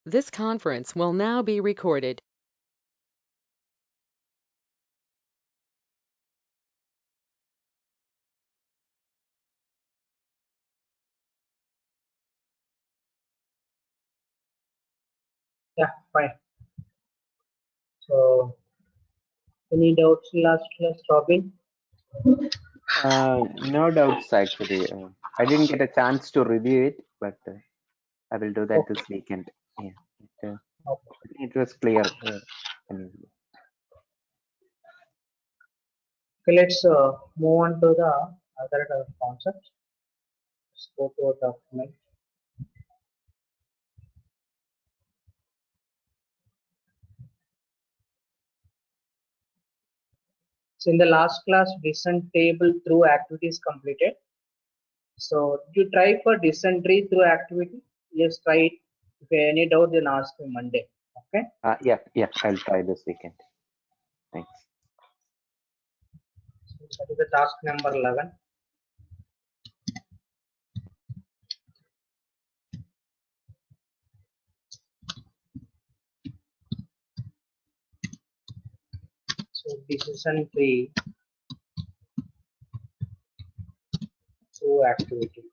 This conference will now be recorded. Yeah, fine. So, any doubts last class, Robin? No doubts actually. I didn't get a chance to review it, but I will do that Okay. this weekend. Yeah, Okay. I think it was clear. Okay, let's move on to the other concept. Let's go to a document. So, in the last class, descent table through activities completed. So, did you try for descent tree through activity? Yes, try it. If you have any doubt, then ask me Monday. Okay. Yeah, I'll try this weekend. Thanks. So, that is the task number 11. So, decision tree through activity.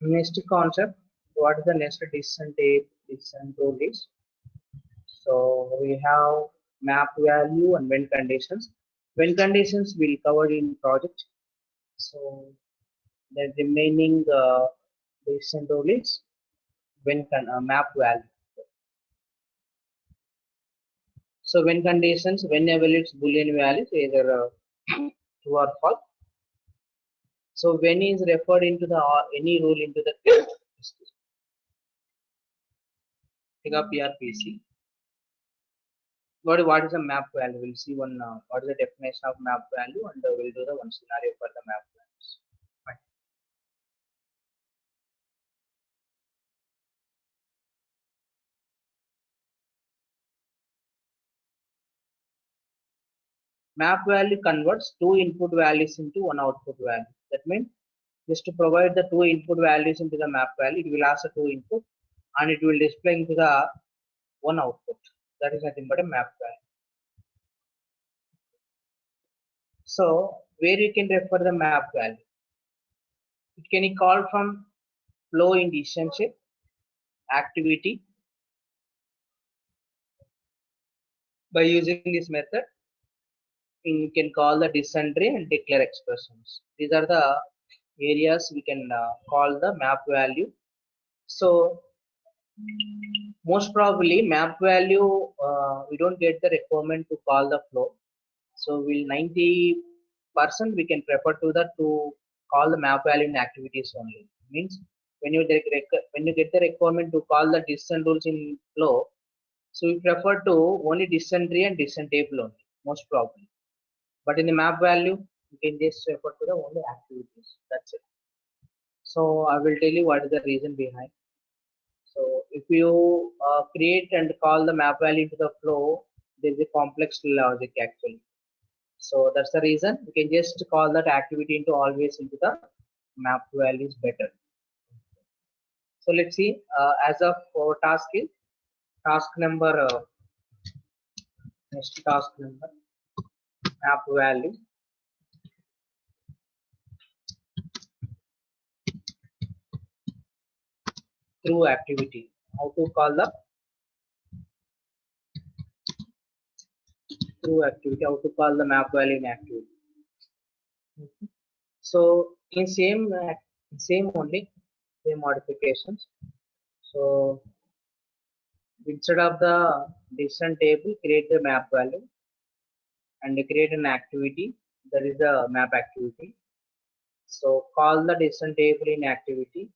Next concept, what is the next descent rule is? So we have map value and when conditions. When conditions will cover in project. So the remaining descent rule is when map value. So when conditions, whenever it's boolean values, either true or false. So when is referred into the any rule into the pick up PRPC. What is a map value? We'll see one. What is the definition of map value, and we'll do the one scenario for the map values. Fine. Map value converts two input values into one output value. That means just to provide the two input values into the map value, it will ask the two input, and it will display into the one output. That is nothing but a map value. So where you can refer the map value, it can be called from flow in decision shape, activity. By using this method, you can call the descent tree and declare expressions. These are the areas we can call the map value. So most probably map value, we don't get the requirement to call the flow. So we'll 90% we can prefer to call the map value in activities only. Means when you get the requirement to call the descent rules in flow, so we prefer to only descent tree and descent table only, most probably. But in the map value, you can just refer to the only activities. That's it. So I will tell you what is the reason behind. So if you create and call the map value into the flow, there is a complex logic actually. So that's the reason we can just call that activity into always into the map values better. So let's see. As of our task is task number next task number map value through activity. How to call the through activity? How to call the map value in activity? So in same only same modifications. So instead of the descent table, create the map value and create an activity that is the map activity. So call the descent table in activity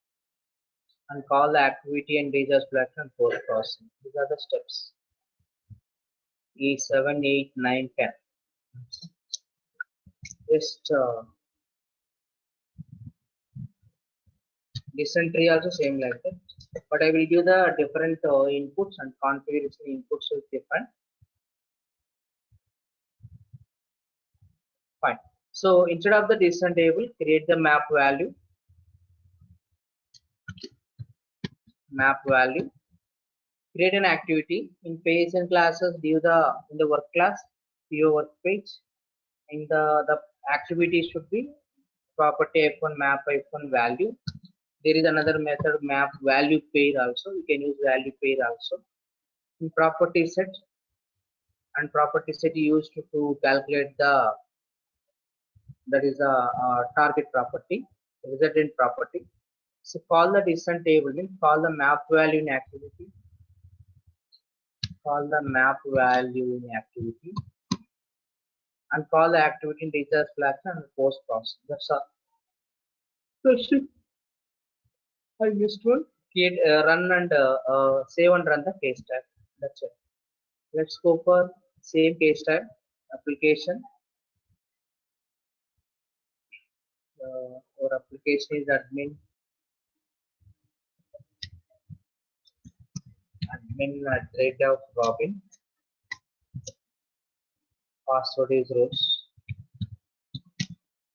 and call the activity and resource collection and post processing. These are the steps. E7, 8, 9, 10. Just descent tree also same like that. But I will give the different inputs and configuration inputs is different. Fine. So instead of the distance table, create the map value. Map value. Create an activity in pages and classes. Give the in the work class, your work page. In the activity should be property f1 map f1 value. There is another method map value pair also. You can use value pair also. In property set, and property set used to calculate the that is a target property, resultant property. So call the descent table, means call the map value in activity. Call the map value in activity, and call the activity in teacher selection and post process. That's all. Question. I used to create, run and save and run the case type. That's it. Let's go for same case type application. Our application is admin at rate of Robin. Password is Rose.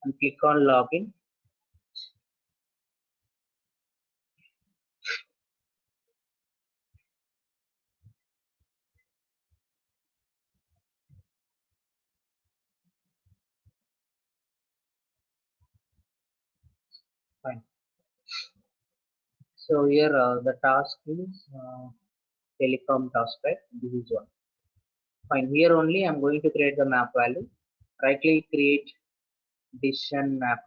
And click on login. Fine. So here the task is telecom task type. This is one. Fine. Here only I'm going to create the map value. Right click, create decision map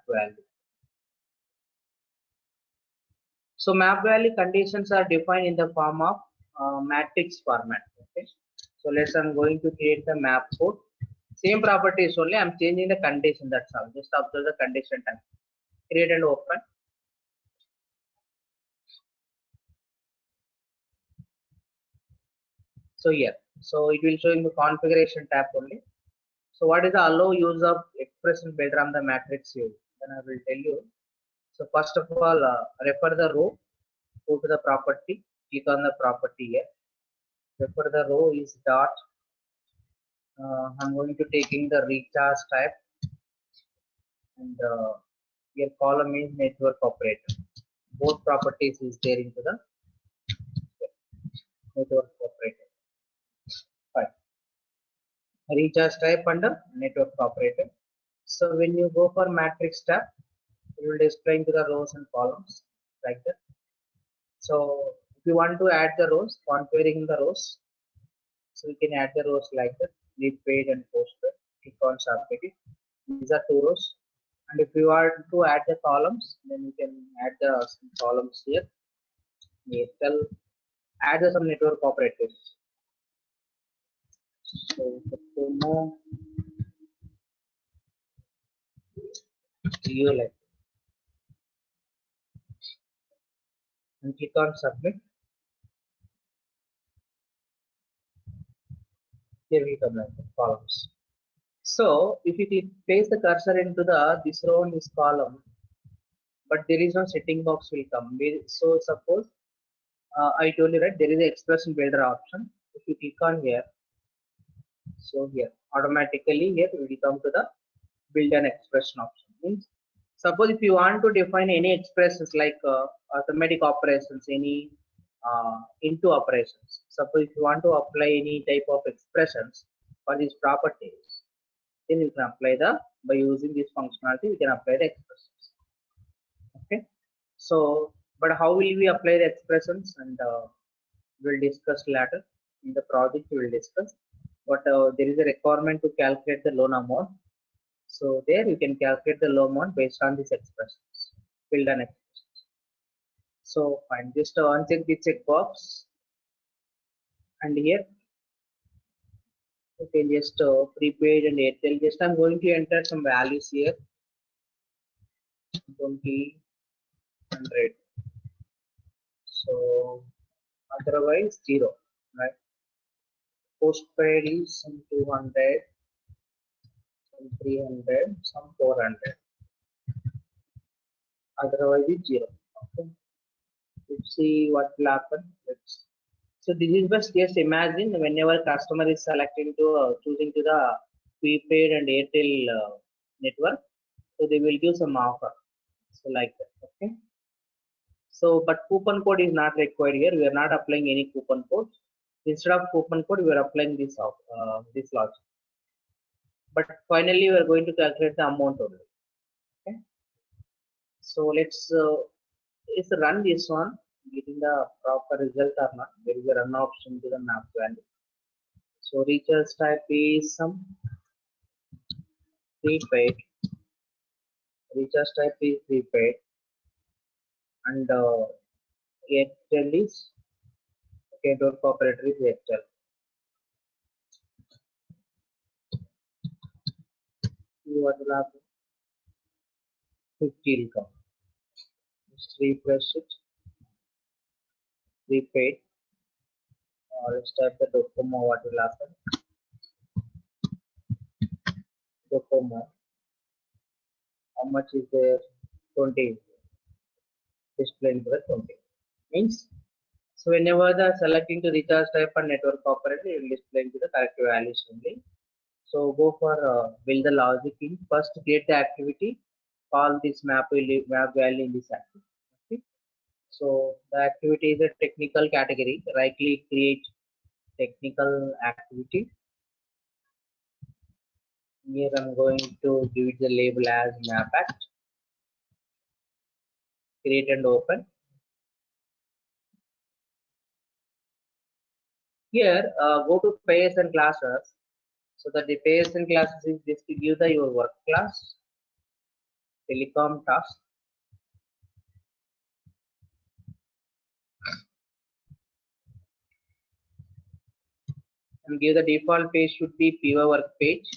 value. So map value conditions are defined in the form of matrix format. Okay. So I'm going to create the map code. Same properties only. I'm changing the condition. That's all. Just observe the condition type. Create and open. So here, so it will show in the configuration tab only. So what is the allow use of expression builder on the matrix view? Then I will tell you. So first of all, refer the row. Go to the property. Click on the property here. Refer the row is dot. I'm going to taking the recharge type, and your column is network operator. Both properties is there into the network operator. Fine. Recharge type under network operator. So when you go for matrix tab, it will display into the rows and columns like that. So if you want to add the rows, configuring the rows, so you can add the rows like that, lead paid and postpaid. Click on submit. These are two rows. And if you want to add the columns, then you can add the columns here. Add some network operators. So Pomo like, and click on submit. Here we come like the columns. So if you place the cursor into the this row and this column, but there is no setting box will come. So suppose I told you right, there is an expression builder option. If you click on here, so here automatically here we will come to the build an expression option. Means suppose if you want to define any expressions like arithmetic operations, any into operations. Suppose if you want to apply any type of expressions for these properties, then you can apply by using this functionality we can apply the expressions. Okay. So but how will we apply the expressions, and we'll discuss later in the project. We will discuss, but there is a requirement to calculate the loan amount. So there you can calculate the loan amount based on these expressions, build an expressions. So fine, just uncheck the checkbox, and here you can just prepaid and Airtel. Just I'm going to enter some values here. 20, 100. So otherwise 0, right? Postpaid is some 200, some 300, some 400. Otherwise it's 0. Okay. Let's see what will happen. So this is just imagine whenever customer is selecting to choosing to the prepaid and Airtel network, so they will give some offer. So like that. Okay. So, but coupon code is not required here. We are not applying any coupon code. Instead of coupon code, we are applying this logic. But finally, we are going to calculate the amount only. Okay. So let's run this one, getting the proper result or not. There is a run option to the map value. So recharge type is some prepaid. Recharge type is prepaid, and Airtel is network operator is Airtel. What will happen? 50 will come. Just refresh it. Prepaid. Let's type the Docomo. What will happen? Docomo. How much is there? 20. Displaying for 20. Means, so whenever the selecting to recharge type and network operator, it will display to the correct values only. So go for build the logic in. First create the activity. Call this map value in this activity. Okay. So the activity is a technical category. Right click, create technical activity. Here I'm going to give it the label as map act. Create and open. Here go to pairs and classes. So that the pairs and classes is just to give the your work class, telecom task. And give the default page should be PY work page.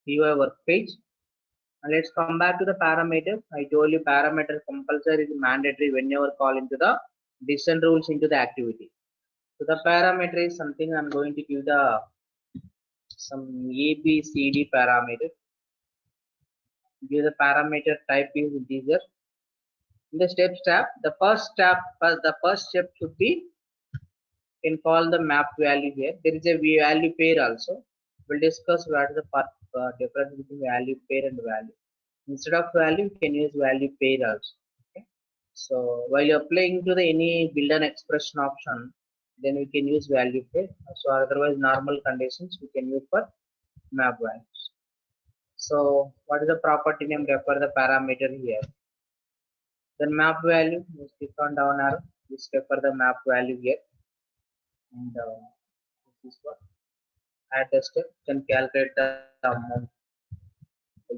PY work page. And let's come back to the parameter. I told you parameter compulsory is mandatory whenever call into the decision rules into the activity. So the parameter is something I'm going to give the some ABCD parameter. Give the parameter type is integer. In the step, the first step should be, can call the map value here. There is a value pair also. We'll discuss what is the difference between value pair and value. Instead of value, you can use value pair also. Okay. So while you're applying to the any build an expression option, then we can use value pair. So otherwise, normal conditions we can use for map values. So what is the property name? Refer the parameter here. Then map value, just click on down arrow, just refer the map value here. And this is what add a step, can calculate the amount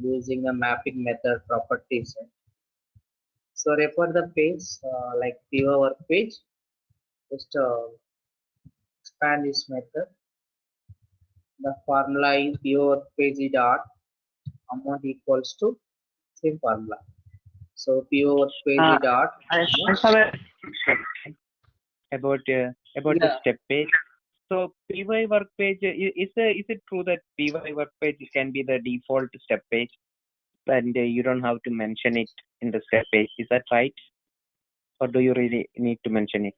using a mapping method properties. So refer the page like PY work page, just expand this method. The formula is PY work page dot amount equals to same formula. So PY work page dot. I have a question about the step page. So PY work page, is it true that PY work page can be the default step page and you don't have to mention it in the step page? Is that right? Or do you really need to mention it?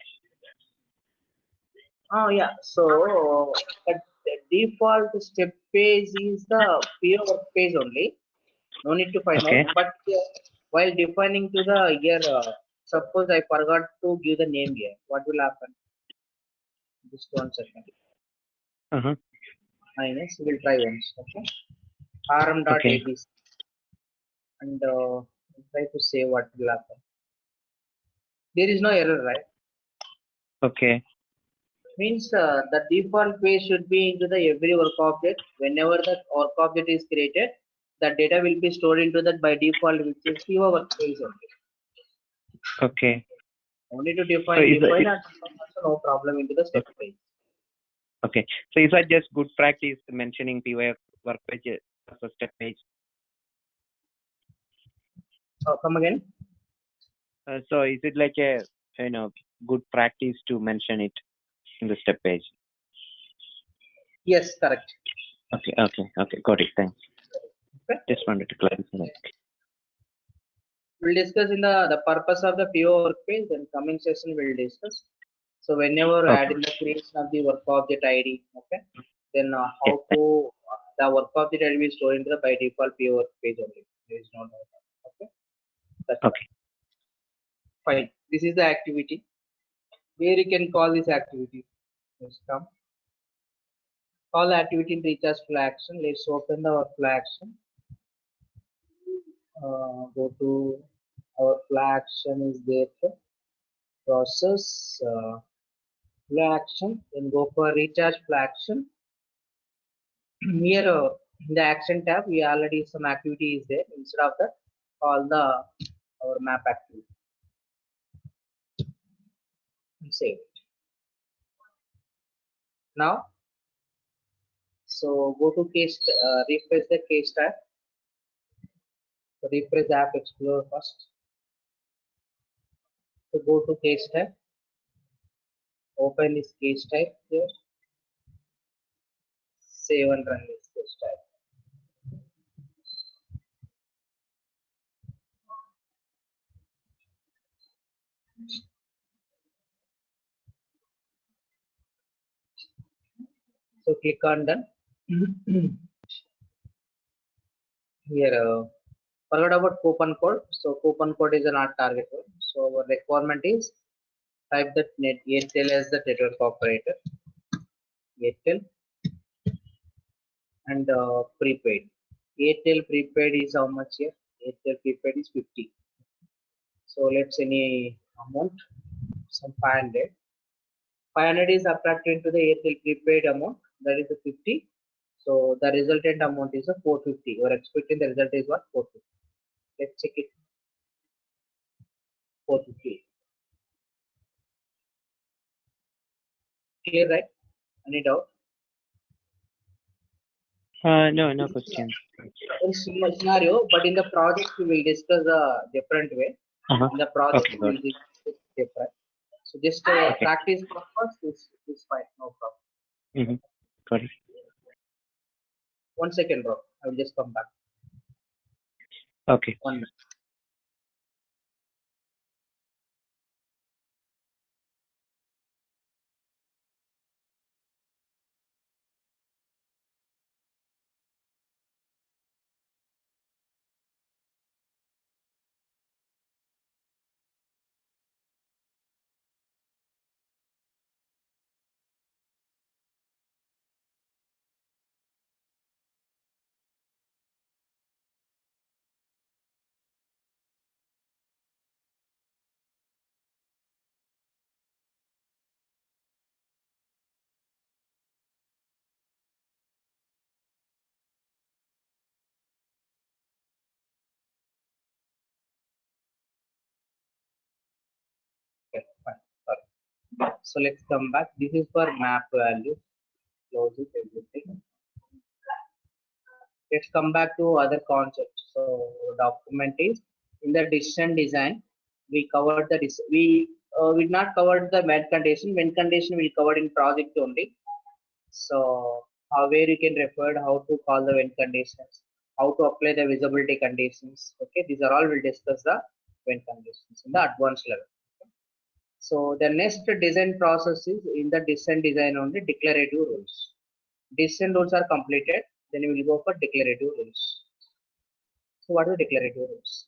Oh yeah, so the default step page is the PY work page only. No need to find out. But while defining to the here, suppose I forgot to give the name here. What will happen? Just 1 second. Minus. We'll try once. Okay. rm.abc. And try to say what will happen. There is no error, right? Okay. Means the default page should be into the every work object. Whenever the work object is created, the data will be stored into that by default, which is your work page only. Okay. Only to define no problem into the step page. Okay. So is that just good practice mentioning PY work page as a step page? Come again. So is it like a good practice to mention it in the step page? Yes, correct. Okay. Got it. Thanks. Okay. Just wanted to clarify. We'll discuss in the purpose of the PO work page. Then coming session we'll discuss. So whenever Okay. add in the creation of the work object ID, okay, then how Yes. to the work object ID will be stored into the by default PO work page only. There is no doubt. Okay, that's Okay. fine. This is the activity where you can call this activity. Let's come. Call activity in recharge flow action. Let's open the flow action. Go to our flow action is there. Process flow action. Then go for recharge flow action. Here in the action tab, we already some activity is there. Instead of that, call the our map activity. Save it. Now, so go to case, refresh the case tab. So refresh the app explorer first. So go to case tab. Open this case type here. Save and run this case type. So click on done. Here, forgot about coupon code. So coupon code is not target one. So our requirement is type that net Airtel as the network operator. Airtel and prepaid. Airtel prepaid is how much here? Airtel prepaid is 50. So let's any amount, some 500. 500 is subtracted into the Airtel prepaid amount, that is the 50. So the resultant amount is a 450. You are expecting the result is what? 450. Let's check it. 450. Clear, right? Any doubt? No questions. In similar scenario, but in the project we will discuss a different way. In the project Okay, we got will it. discuss different. So just Okay. practice purpose is fine, no problem. Mm-hmm. Got it. 1 second, bro. I will just come back. Okay. 1 minute. Okay, fine. Sorry. So let's come back. This is for map value. Close it, everything. Let's come back to other concepts. So document is in the decision design. We covered the we not covered the when condition. When condition we covered in project only. So where you can refer how to call the when conditions, how to apply the visibility conditions. Okay, these are all we'll discuss the when conditions in the advanced level. So the next design process is in the design design only declarative rules. Decision rules are completed, then we will go for declarative rules. So what are declarative rules?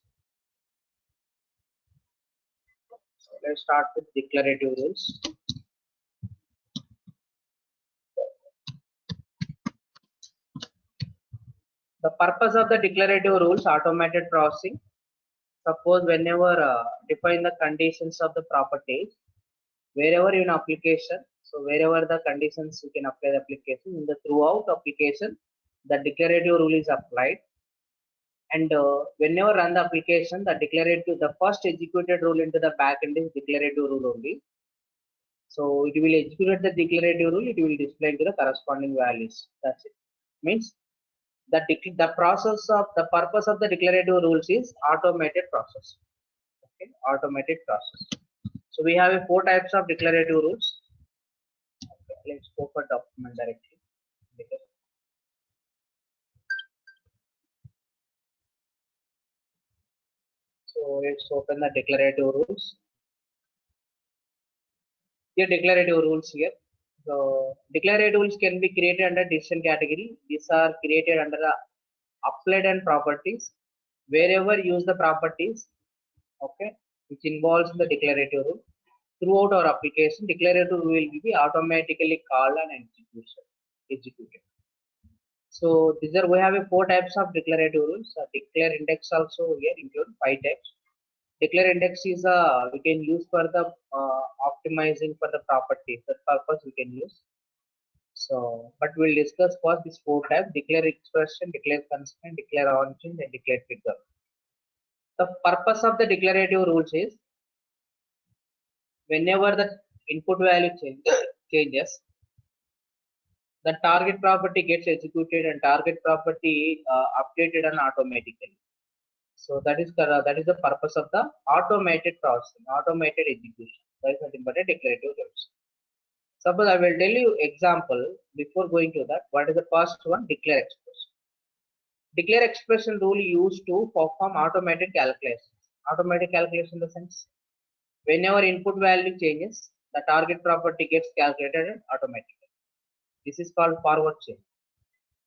So let's start with declarative rules. The purpose of the declarative rules, automated processing. Suppose whenever define the conditions of the properties, wherever in application, so wherever the conditions you can apply the application in the throughout application, the declarative rule is applied. And whenever run the application, the declarative, the first executed rule into the backend is declarative rule only. So it will execute the declarative rule, it will display to the corresponding values. That's it. Means the process of the purpose of the declarative rules is automated process. Okay, automated process. So we have 4 types of declarative rules. Okay, let's go for document directly. Okay. So let's open the declarative rules. Here declarative rules here. So declarative rules can be created under decision category. These are created under the applied and properties. Wherever use the properties, okay, which involves the declarative rule. Throughout our application, declarative rule will be automatically called and executed. So these are, we have a 4 types of declarative rules. Declare index also here include 5 types. Declare index is we can use for the optimizing for the properties. That purpose we can use. So, but we'll discuss first these 4 types: declare expression, declare constraint, declare origin, and declare figure. The purpose of the declarative rules is whenever the input value changes, the target property gets executed and target property updated and automatically. So that is the purpose of the automated processing, automated execution. That is nothing but a declarative rules. Suppose I will tell you example before going to that. What is the first one? Declare expression. Declare expression rule used to perform automated calculations. Automated calculation in the sense whenever input value changes, the target property gets calculated automatically. This is called forward chain.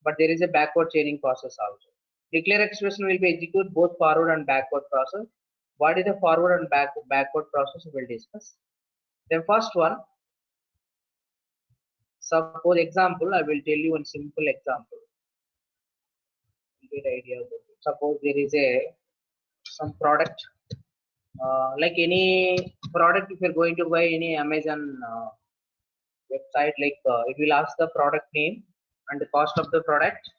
But there is a backward chaining process also. Declare expression will be executed both forward and backward process. What is the forward and backward process we will discuss. Then first one, suppose example, I will tell you one simple example. Get idea about it. Suppose there is some product, like any product, if you're going to buy any Amazon website, like it will ask the product name and the cost of the product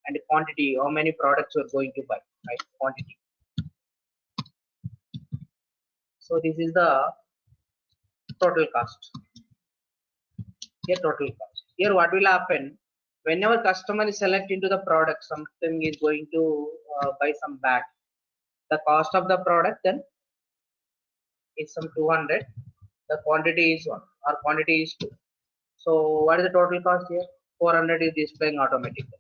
and the quantity, how many products you're going to buy, right? Quantity. So this is the total cost. Here total cost. Here what will happen? Whenever customer is select into the product, something is going to buy some bag. The cost of the product then is some 200. The quantity is 1 or quantity is 2. So what is the total cost here? 400 is displaying automatically.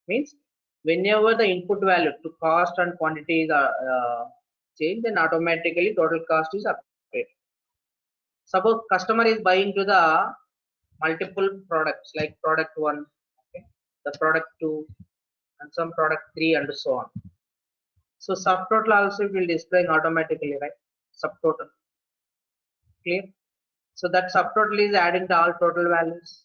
Means whenever the input value to cost and quantity is changed, then automatically total cost is updated. Suppose customer is buying to the multiple products like product 1, okay, the product 2, and some product 3 and so on. So subtotal also will display automatically, right? Subtotal. Clear? So that subtotal is adding to all total values.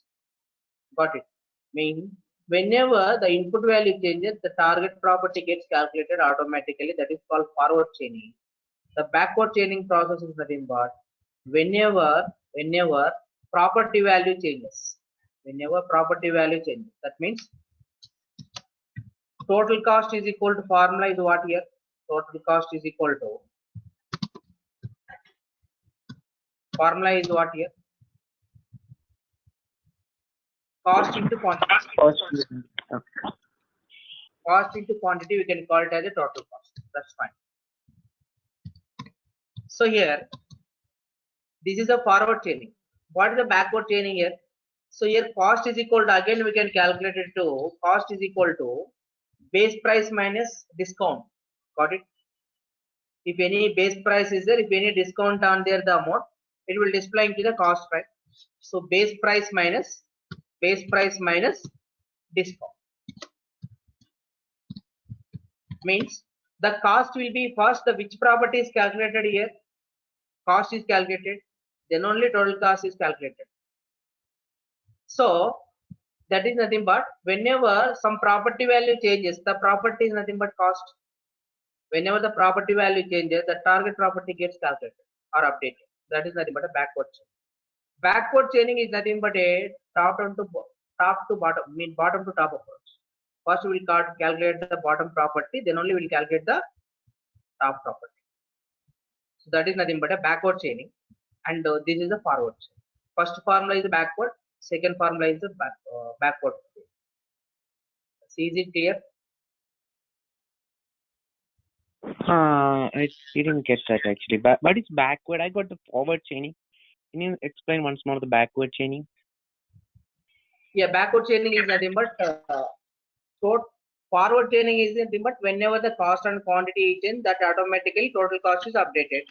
Got it? Mean whenever the input value changes, the target property gets calculated automatically. That is called forward chaining. The backward chaining process is nothing but whenever property value changes. Whenever property value changes, that means total cost is equal to formula is what here? Total cost is equal to formula is what here? Cost into quantity. Cost into quantity, we can call it as a total cost. That's fine. So here, this is a forward chaining. What is the backward chaining here? So here cost is equal to, again we can calculate it to, cost is equal to base price minus discount. Got it? If any base price is there, if any discount on there the amount, it will display into the cost, right? So base price minus discount. Means the cost will be first the which property is calculated here? Cost is calculated, then only total cost is calculated. So that is nothing but whenever some property value changes, the property is nothing but cost. Whenever the property value changes, the target property gets calculated or updated. That is nothing but a backward chain. Backward chaining is nothing but a top to bottom, mean bottom to top approach. First we will calculate the bottom property, then only we will calculate the top property. So that is nothing but a backward chaining, and this is the forward chain. First formula is the backward, second formula is the backward. So is it clear? I didn't get that actually. But it's backward. I got the forward chaining. Can you explain once more the backward chaining? Yeah, backward chaining is nothing but forward chaining is nothing but whenever the cost and quantity change, that automatically total cost is updated.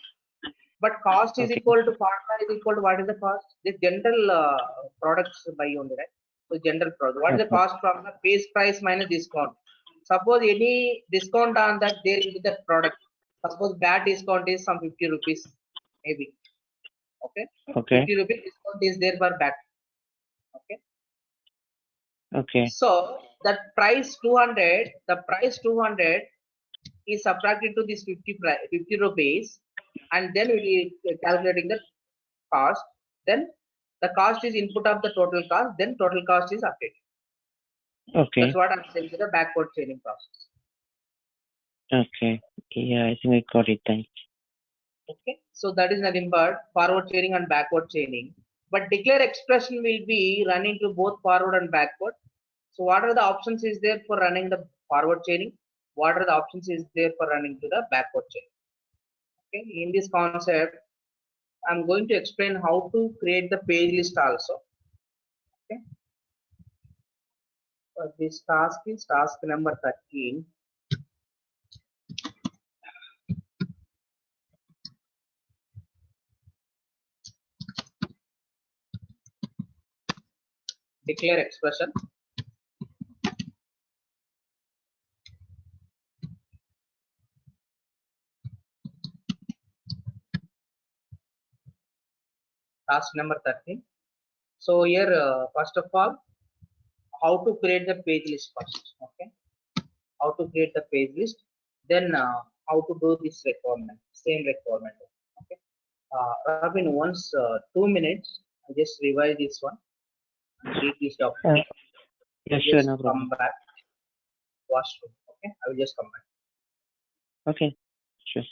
But cost is Okay. equal to formula is equal to what is the cost? The general products by only, right? So general product. What is the Okay. cost from the base price minus discount? Suppose any discount on that there will be the product. Suppose bad discount is some 50 rupees, maybe. Okay. Okay. 50 rupees discount is there for back. Okay. Okay. So that price 200, the price 200 is subtracted to this 50 rupees, and then we will calculating the cost. Then the cost is input of the total cost, then total cost is updated. Okay. That's what I'm saying to the backward chaining process. Okay. Yeah, I think I got it. Thanks. Okay, so that is nothing but forward chaining and backward chaining. But declare expression will be running to both forward and backward. So what are the options is there for running the forward chaining? What are the options is there for running to the backward chaining? Okay, in this concept, I'm going to explain how to create the page list also. Okay, this task is task number 13. Declare expression. Task number 13. So here, first of all, how to create the page list first. Okay, how to create the page list, then how to do this requirement, same requirement. Okay, Robin, once 2 minutes, I just revise this one and read this document. Yeah, sure, Just no problem. come back, washroom. Okay, I will just come back. Okay, sure.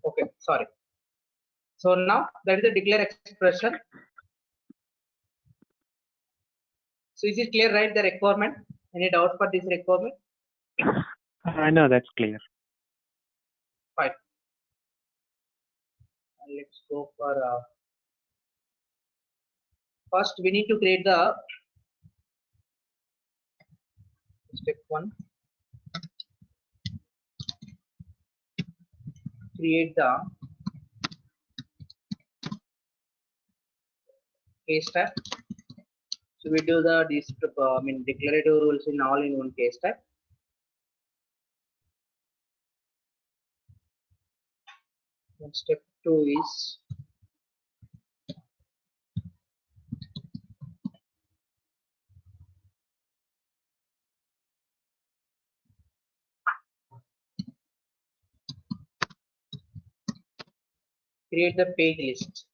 Okay, sorry. So now that is the declare expression. So is it clear, right? The requirement. Any doubt for this requirement? No, that's clear. Fine. Let's go for first. We need to create the step one. Create the case type. So we do the declarative rules in all in one case type. And step two is create the page list.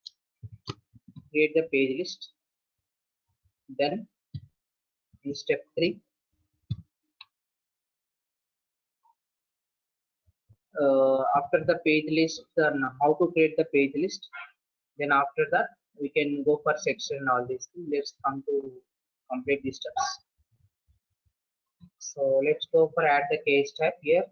Create the page list. Then in step three, after the page list, how to create the page list. Then after that, we can go for section and all these things. Let's come to complete these steps. So let's go for add the case type here.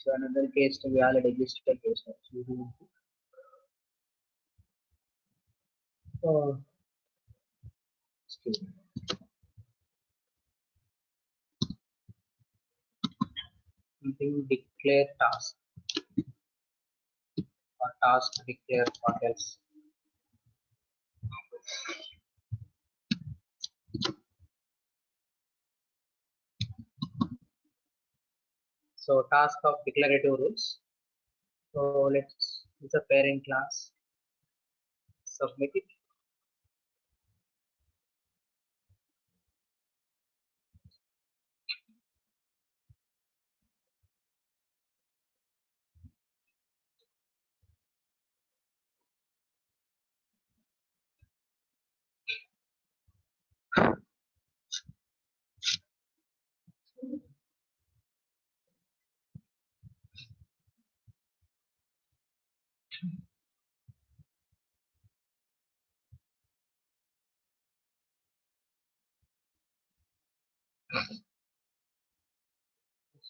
So another case to be already registered case type. So we do- excuse me. Something declare task or task declare what else. So task of declarative rules. So it's a parent class. Submit it.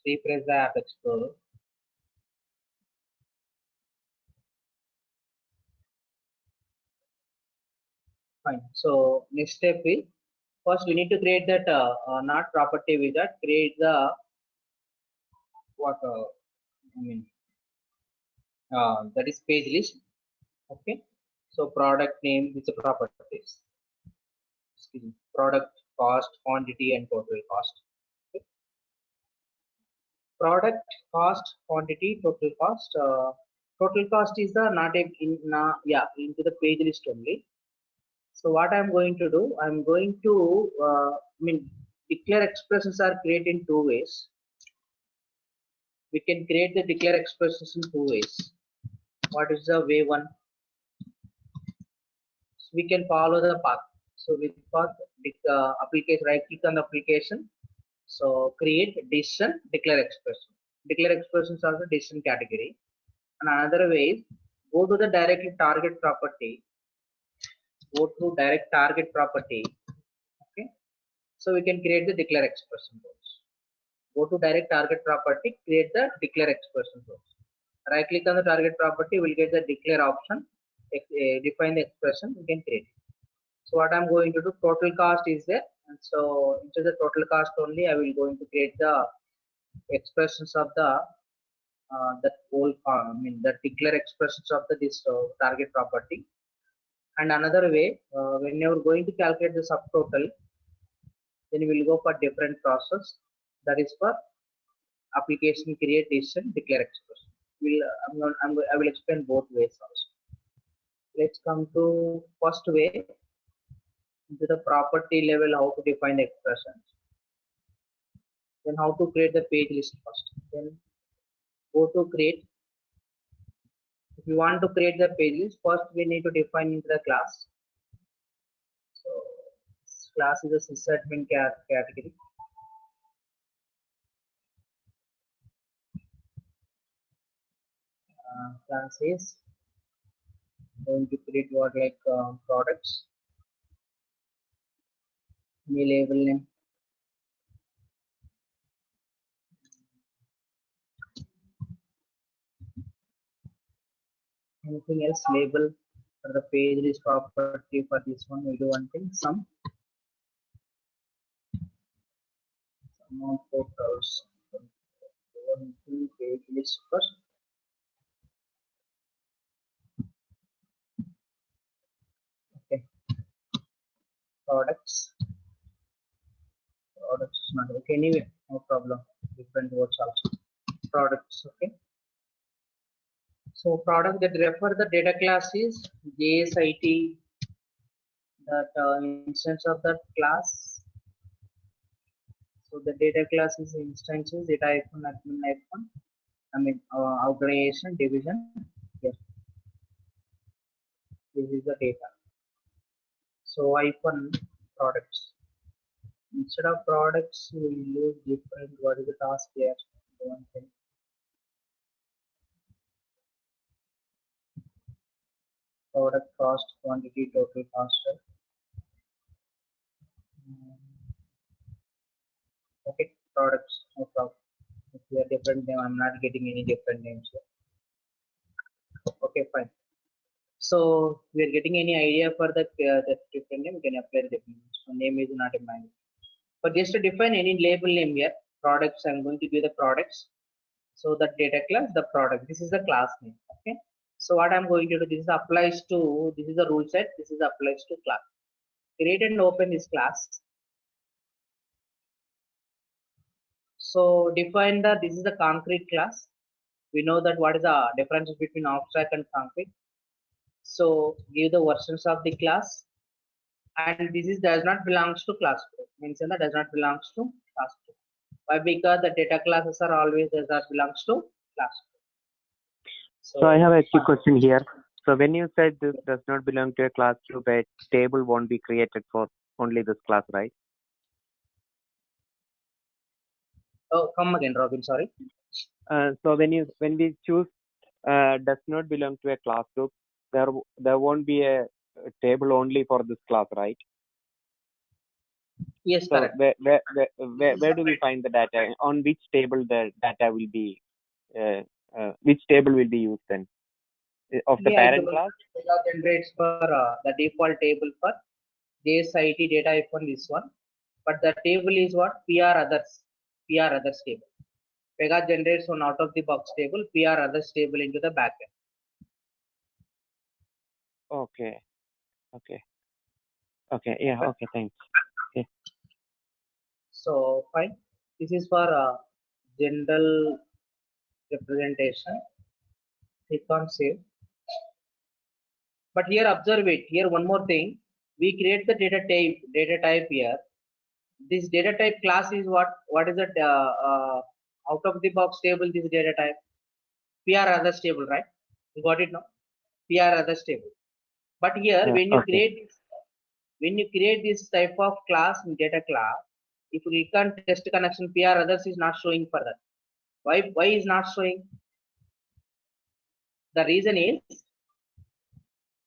Refresh the app explorer. Fine. So next step is first we need to create that not property wizard. Create the what I mean that is page list. Okay. So product name is a properties. Excuse me. Product cost, quantity, and total cost. Okay. Product cost, quantity, total cost. Total cost is the not a, in yeah into the page list only. So what I'm going to do, I'm going to declare expressions are created in two ways. We can create the declare expressions in two ways. What is the way one? So we can follow the path. So with path, application, right click on the application. So create decision declare expression. Declare expressions are the decision category. And another way is go to the directly target property. Go to direct target property. Okay. So we can create the declare expression rules. Go to direct target property, create the declare expression rules. Right click on the target property, we'll get the declare option, define the expression, we can create it. So what I'm going to do, total cost is there, and so into the total cost only I will going to create the expressions of the that whole the declare expressions of the this target property. And another way, when you're going to calculate the subtotal, then we will go for different process, that is for application create decision declare expression. I will explain both ways also. Let's come to first way, into the property level how to define the expression. Then how to create the page list first. Then go to create. If you want to create the page list, first we need to define into the class. So this class is a sysadmin category. Class is going to create what like products, new label name, anything else label for the page list property. For this one we do one thing, some of photos, one two page list first. Okay, products is not okay, anyway no problem, different words also. Products, okay. So product that refer the data class is JSIT, that instance of that class. So the data class is instances, data icon, admin icon, organization, division. Yes, this is the data. So icon products. Instead of products, we will use different. What is the task here? One thing. Product cost, quantity, total cost. Okay, products, no problem. If we are different name, I'm not getting any different names here. Okay, fine. So we are getting any idea for the different name, we can apply the different name. So name is not a manual. But just to define any label name here, products, I'm going to give the products. So the data class, the product, this is the class name. Okay. So what I'm going to do, this applies to, this is the rule set, this is applies to class. Create and open this class. So define the, this is the concrete class. We know that what is the difference between abstract and concrete. So give the versions of the class, and this is does not belongs to class 2. Mention that does not belongs to class 2. Why? Because the data classes are always does not belongs to class 2. So I have a quick question here. So when you said this does not belong to a class group, a table won't be created for only this class, right? Oh, come again, Robin. Sorry. So when we choose does not belong to a class group, there won't be a table only for this class, right? Yes, So correct. where do we find the data? On which table the data will be? Which table will be used then? Of the parent class? Generates for the default table for JSIT data icon, this one. But the table is what? PR others. PR others table. Pega generates one out of the box table, PR others table into the backend. Okay. Okay. Okay. Yeah. Okay. Thanks. Okay. So fine. This is for general representation. Click on save. But here observe it. Here one more thing. We create the data type here. This data type class is what? What is it? Out of the box table. This data type. PR others table, right? You got it now. PR others table. But here Yeah, when you okay. create this type of class in data class, if you click on test connection, PR others is not showing for that. Why is not showing? The reason is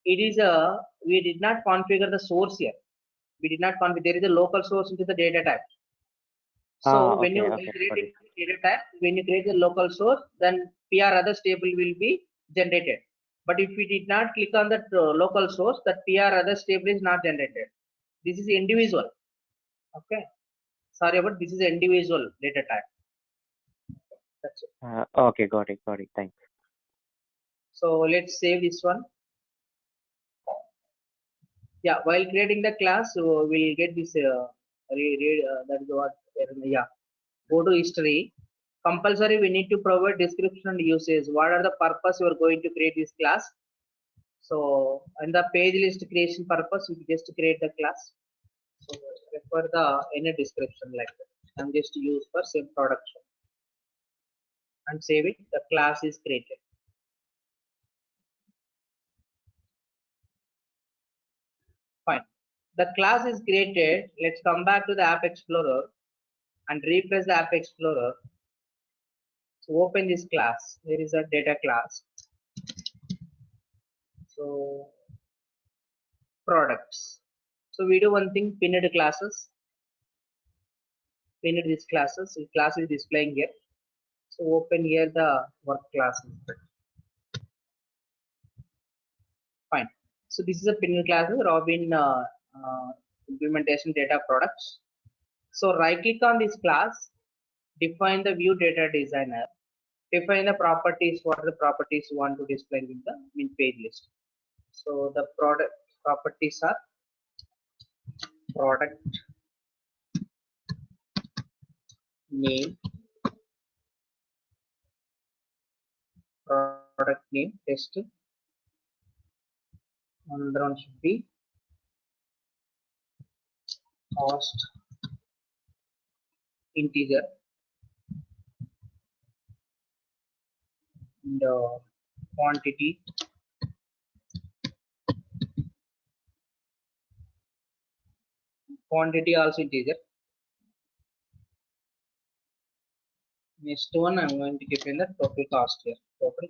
it is a, we did not configure the source here. We did not configure, there is a local source into the data type. So when you Okay. Got create it. data type, when you create the local source, then PR others table will be generated. But if we did not click on that local source, that PR others table is not generated. This is individual. Okay. Sorry about this is individual data type. That's it. Okay. Got it. Got it. Thanks. So let's save this one. Yeah, while creating the class, we'll get this. That is what. Yeah. Go to history. Compulsory, we need to provide description and usage. What are the purpose you are going to create this class? So, in the page list creation purpose, we just create the class. So, refer the any description like that. I'm just use for same production and save it. The class is created. Fine. The class is created. Let's come back to the App Explorer and refresh the App Explorer. So open this class. There is a data class. So products. So we do one thing, pinned classes. Pinned these classes. The class is displaying here. So open here the work class. Fine. So this is a pinned class, Robin implementation data products. So right click on this class, define the view data designer, define the properties, what are the properties you want to display in the page list. So the product properties are product name, product name, test. Another one should be cost integer and quantity also integer. Next one I'm going to keep in the total cost here. Total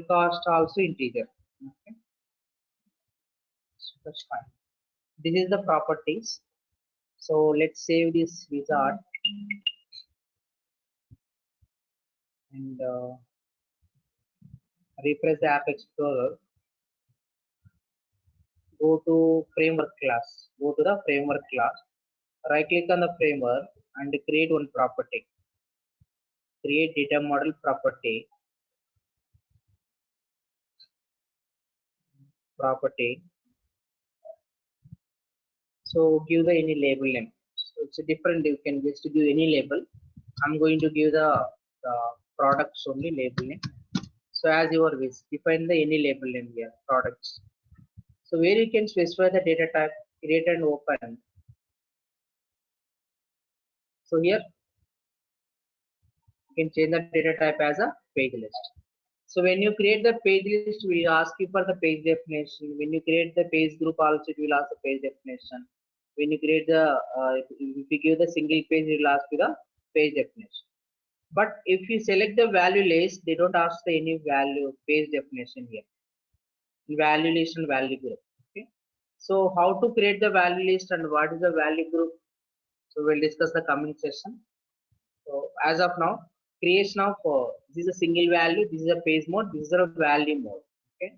cost also integer. Okay, so that's fine. This is the properties. So let's save this wizard and refresh the App Explorer. Go to framework class. Go to the framework class. Right click on the framework and create one property. Create data model property. So give the any label name. So it's a different. You can just give any label. I'm going to give the products only label name. So as your wish, define the any label name here. Products. So where you can specify the data type, create and open. So here you can change the data type as a page list. So when you create the page list, we ask you for the page definition. When you create the page group, also it will ask the page definition. When you create the, if you give the single page, it will ask you the page definition. But if you select the value list, they don't ask the any value page definition here. Value list and value group. Okay. So how to create the value list and what is the value group? So we'll discuss the coming session. So as of now, creation of this is a single value, this is a page mode, this is a value mode. Okay,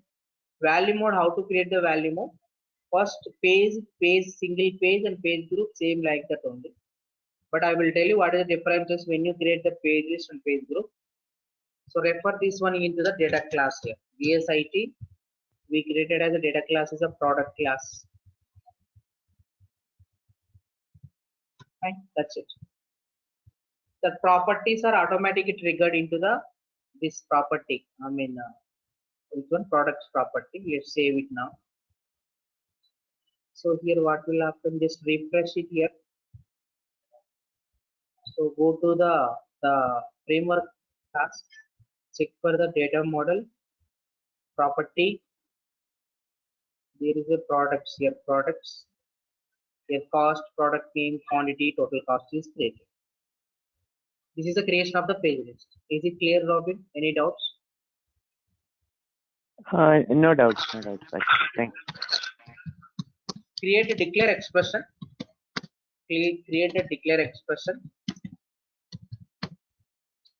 value mode, how to create the value mode? First page, single page and page group, same like that only. But I will tell you what is the differences when you create the page list and page group. So refer this one into the data class here. VSIT we created as a data class is a product class. Fine, that's it. The properties are automatically triggered into the this property. Which one? Products property. Let's save it now. So here what will happen? Just refresh it here. So go to the framework class. Check for the data model property. There is a products here. Products. Here cost, product name, quantity, total cost is created. This is the creation of the page list. Is it clear, Robin? Any doubts? No doubts. Thanks. Create a declare expression. Create a declare expression.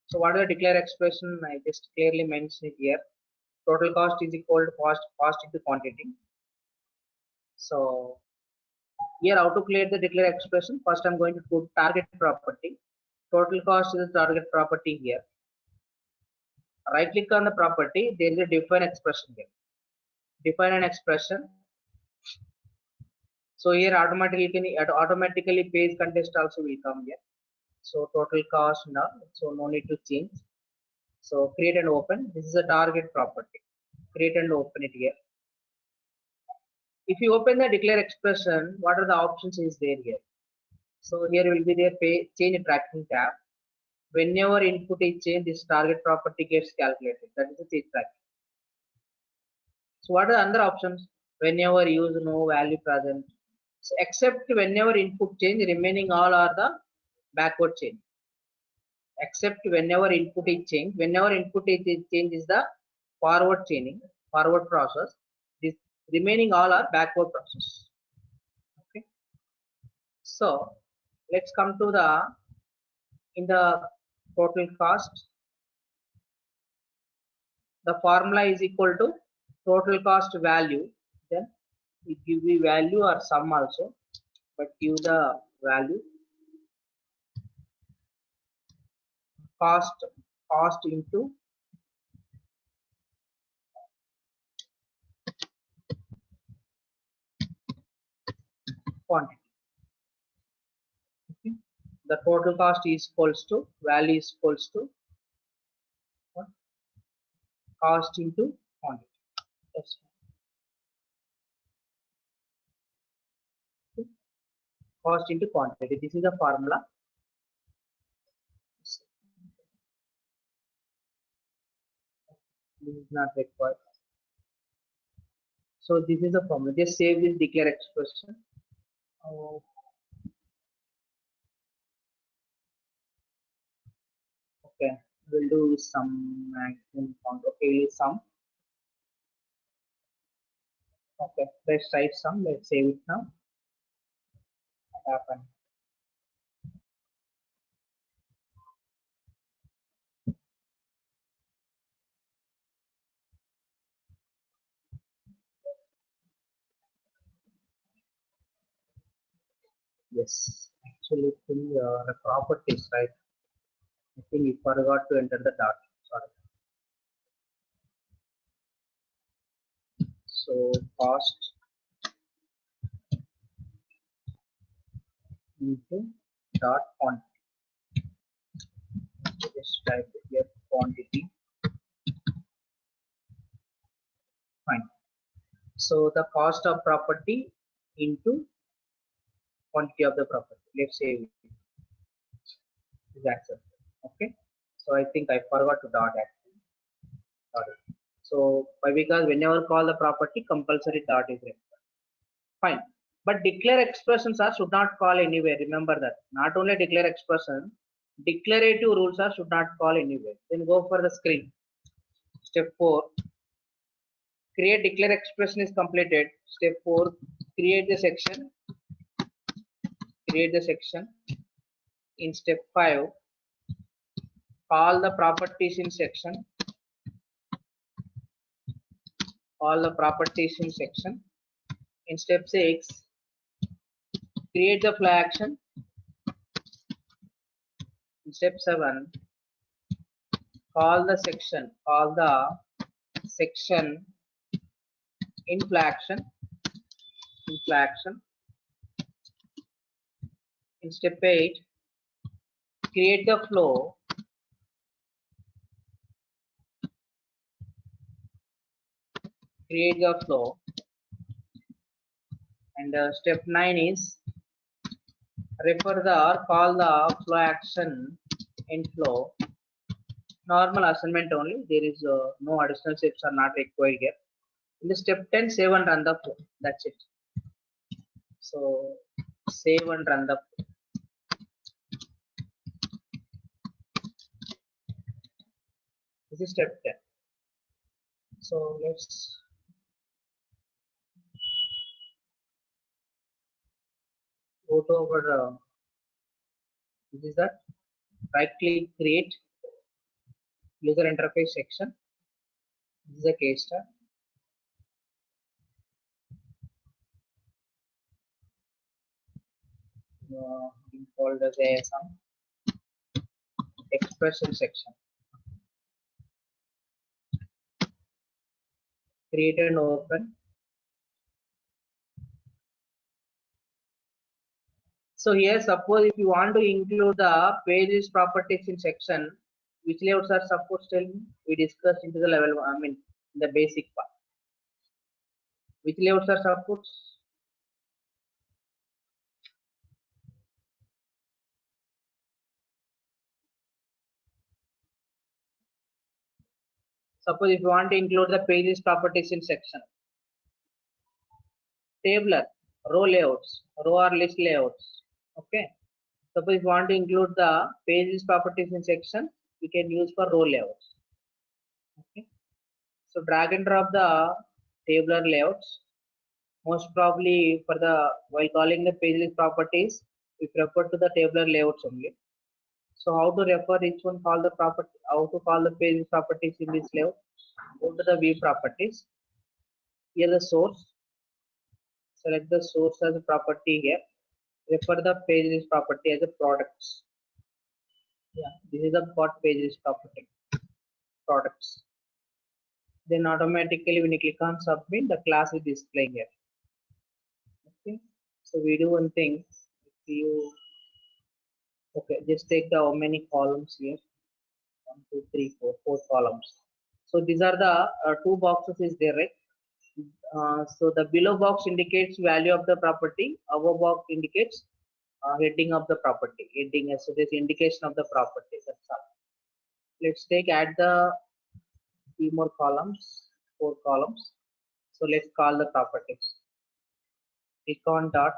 So what is the declare expression? I just clearly mentioned it here. Total cost is equal to cost into quantity. So here how to create the declare expression? First I'm going to put target property. Total cost is the target property here. Right click on the property. There is a define expression here. Define an expression. So here automatically page context also will come here. So total cost now. So no need to change. So create and open. This is a target property. Create and open it here. if you open the declare expression, what are the options is there here? So here will be there change tracking tab. Whenever input is changed, this target property gets calculated. That is the change tracking. So what are the other options? Whenever use no value present. So except whenever input change, remaining all are the backward change. Except whenever input is changed, whenever input is changed is the forward chaining, forward process. This remaining all are backward process. Okay. So let's come to the in the total cost. The formula is equal to total cost value. Then it give the value or sum also, but give the value cost into quantity. Okay. The total cost is equals to value is equals to what? Cost into quantity. That's okay. Cost into quantity. This is the formula. This is not required. So this is the formula. Just save this declare expression. Okay, we'll do some maximum count. Okay, sum. Okay, let's write sum. Let's save it now. What happened? Yes, actually, the properties, right? I think we forgot to enter the dot. Sorry. So cost into dot quantity. Just type it here quantity. Fine. So the cost of property into quantity of the property. Let's say is accepted. Okay. So I think I forgot to dot actually. Sorry. So because whenever call the property, compulsory dot is required. Fine. But declare expressions are should not call anywhere. Remember that. Not only declare expression, declarative rules are should not call anywhere. Then go for the screen. Step 4. Create declare expression is completed. Step 4. Create the section. Create the section. In step 5, call the properties in section. All the properties in section. In step 6, create the flow action. In step 7, call the section in flow action. In step 8, create the flow and step 9 is refer the or call the flow action in flow. Normal assignment only, there is no additional steps are not required here. In the step 10, save and run the flow. That's it. So save and run the flow. This is step 10. So let's go to our this is that right click create user interface section. This is a case start. Called as some expression section. Create and open. So here, suppose if you want to include the pages properties in section, which layouts are supposed to tell me? We discussed into the level, I mean, the basic part. Which layouts are supports? Suppose if you want to include the pages properties in section, tabular, row layouts, row or list layouts. Okay. Suppose if you want to include the pages properties in section, we can use for row layouts. Okay. So drag and drop the tabular layouts. Most probably for the while calling the pages properties, we refer to the tabular layouts only. So how to refer each one call the property, how to call the pages properties in this layout? Go to the view properties. Here the source. Select the source as a property here. Refer the pages property as a products. Yeah, this is the what pages property. Products. Then automatically when you click on submit, the class is displaying here. Okay. So we do one thing. If you okay, just take the how many columns here? 1, 2, 3, 4, 4 columns. So these are the two boxes is there, right? So the below box indicates value of the property. Above box indicates heading of the property. Heading, so this indication of the property. That's all. Let's take add the few more columns, 4 columns. So let's call the properties. Click on dot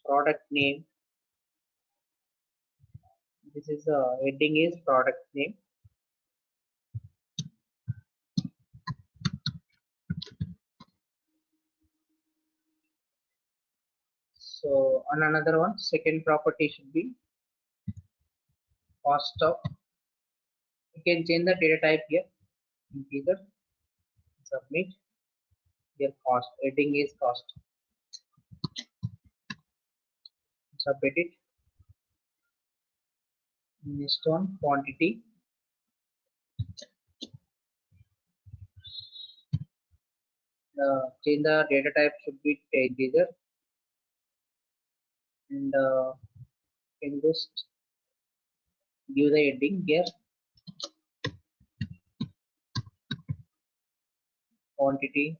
product name. This is heading is product name. So on another one, second property should be cost of. You can change the data type here. Integer. Submit. Here cost. Heading is cost. Submit it. Next one, quantity. Change the data type should be integer, and can just give the heading here. Quantity.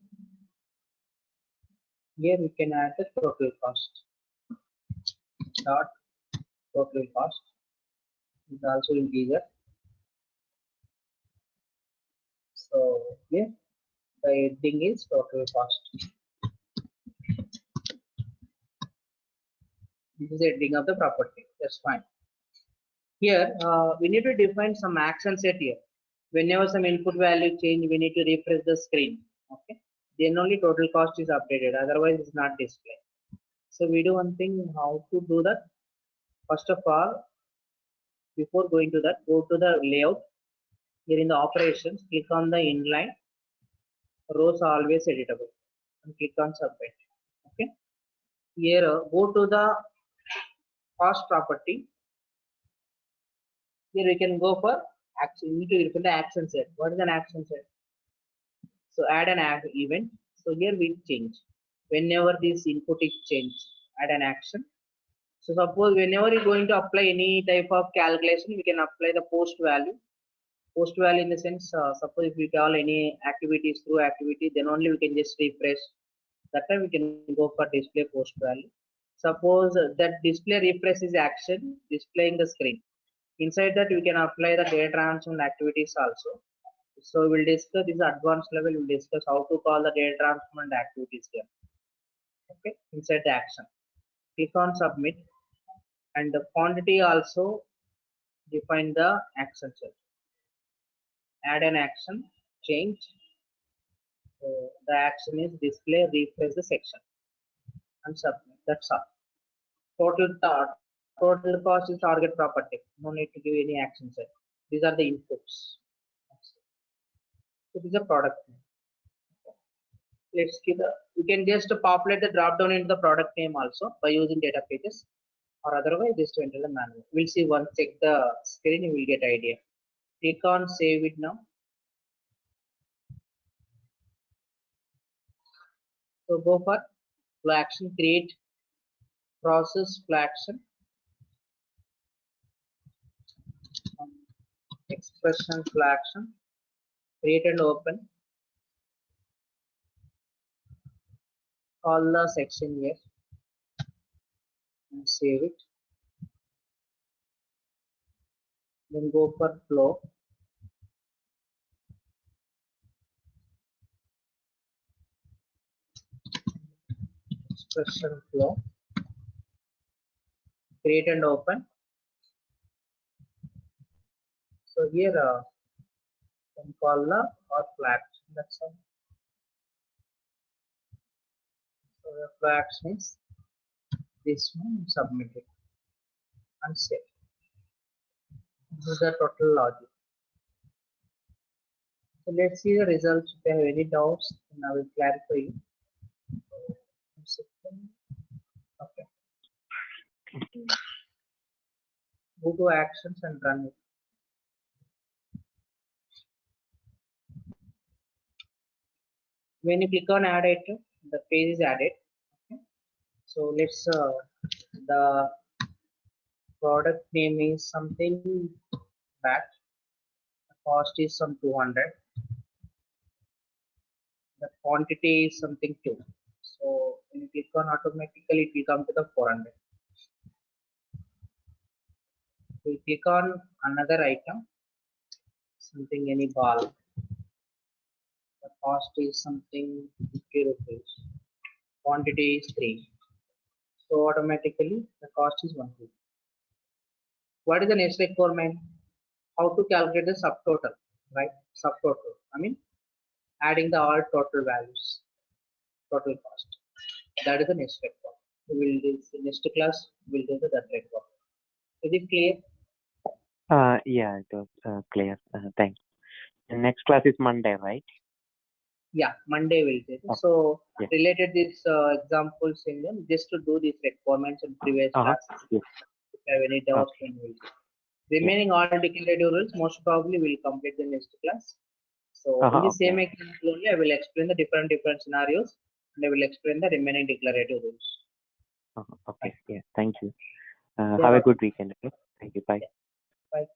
Here we can add the total cost. Dot total cost is also integer. So here the heading is total cost. This is the heading of the property. That's fine. Here we need to define some action set here. Whenever some input value change, we need to refresh the screen. Okay. Then only total cost is updated. Otherwise, it's not displayed. So we do one thing. How to do that? First of all, before going to that, go to the layout. Here in the operations, click on the inline. Rows are always editable. And click on submit. Okay. Here, go to the cost property. Here we can go for action. You need to refer the action set. What is an action set? So add an event. So here we change. Whenever this input is changed, add an action. So suppose whenever you're going to apply any type of calculation, we can apply the post value. Post value in the sense, suppose if we call any activities through activity, then only we can just refresh. That time we can go for display post value. Suppose that display refresh is action, displaying the screen. Inside that we can apply the data transform activities also. So we'll discuss this advanced level. We'll discuss how to call the data transform activities here. Okay, inside the action. Click on submit, and the quantity also define the action set. Add an action, change. So the action is display refresh the section and submit. That's all. Total cost is target property. No need to give any action set. These are the inputs. So this is a product name. Let's give the. You can just populate the drop down into the product name also by using data pages, or otherwise just enter the manual. We'll see once check the screen, you will get idea. Click on save it now. So go for flow action, create process flow action, expression flow action, create and open. call the section here and save it. Then go for flow. Expression flow. Create and open. So here can call the or flags. That's all. So the flags means this one submitted and save. This is the total logic. So let's see the results. If you have any doubts, then I will clarify you. Okay. Go to actions and run it. When you click on add item, the page is added. Okay. So let's the product name is something that the cost is some 200. The quantity is something 2. So when you click on automatically it will come to the 400. We click on another item, something any ball. The cost is something 50 rupees. Quantity is 3. So automatically the cost is 150. What is the next requirement? How to calculate the subtotal, right? Subtotal. I mean, adding the all total values, total cost. That is the next requirement. We will do this in next class. We'll do that requirement. Is it clear? Yeah, it was clear. Thanks. And next class is Monday, right? Yeah, Monday we'll do it. Okay. So Yeah. related this examples in them just to do these requirements in previous classes. Yes. If you have any doubts, then we'll do. Remaining all declarative rules most probably will complete the next class. So in the same example only I will explain the different scenarios and I will explain the remaining declarative rules. Okay. Yeah. Thank you. Have a good weekend. Okay? Thank you. Bye. Bye.